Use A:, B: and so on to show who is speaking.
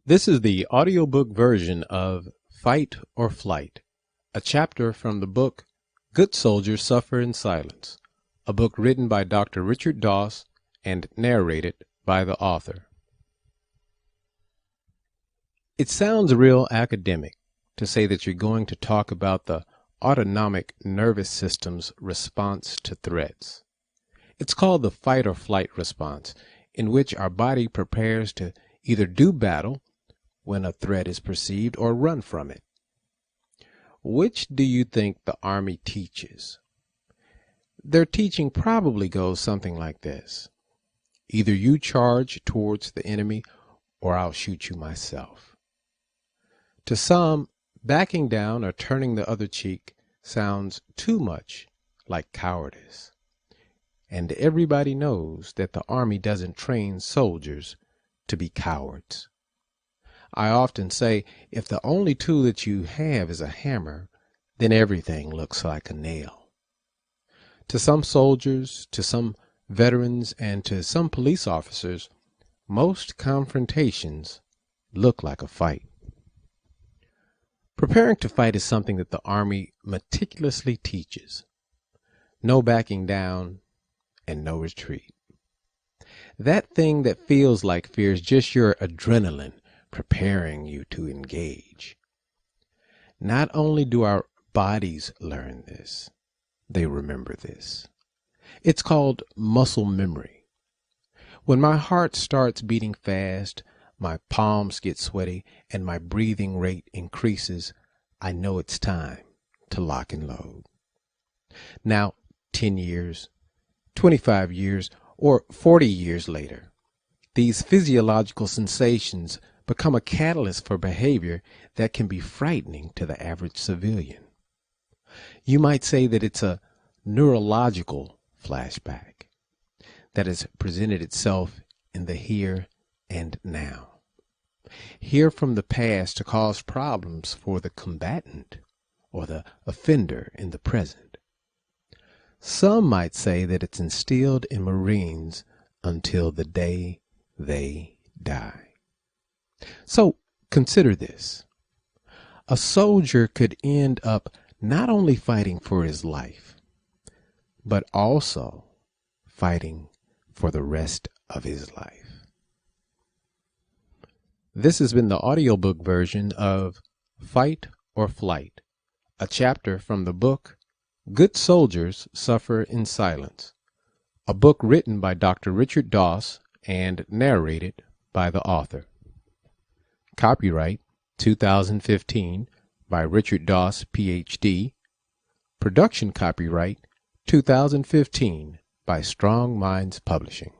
A: This is the audiobook version of Fight or Flight, a chapter from the book Good Soldiers Suffer in Silence, a book written by Dr. Richard Doss and narrated by the author. It sounds real academic to say that you're going to talk about the autonomic nervous system's response to threats. It's called the fight or flight response, in which our body prepares to either do battle when a threat is perceived or run from it. Which do you think the Army teaches? Their teaching probably goes something like this. Either you charge towards the enemy or I'll shoot you myself. To some, backing down or turning the other cheek sounds too much like cowardice. And everybody knows that the Army doesn't train soldiers to be cowards. I often say, if the only tool that you have is a hammer, then everything looks like a nail. To some soldiers, to some veterans, and to some police officers, most confrontations look like a fight. Preparing to fight is something that the Army meticulously teaches. No backing down and no retreat. That thing that feels like fear is just your adrenaline preparing you to engage. Not only do our bodies learn this, they remember this. It's called muscle memory. When my heart starts beating fast, my palms get sweaty, and my breathing rate increases, I know it's time to lock and load. Now, 10 years, 25 years, or 40 years later, these physiological sensations become a catalyst for behavior that can be frightening to the average civilian. You might say that it's a neurological flashback that has presented itself in the here and now. Here from the past to cause problems for the combatant or the offender in the present. Some might say that it's instilled in Marines until the day they die. So consider this. A soldier could end up not only fighting for his life, but also fighting for the rest of his life. This has been the audiobook version of Fight or Flight, a chapter from the book Good Soldiers Suffer in Silence, a book written by Dr. Richard Doss and narrated by the author. Copyright 2015 by Richard Doss, Ph.D. Production copyright 2015 by Strong Minds Publishing.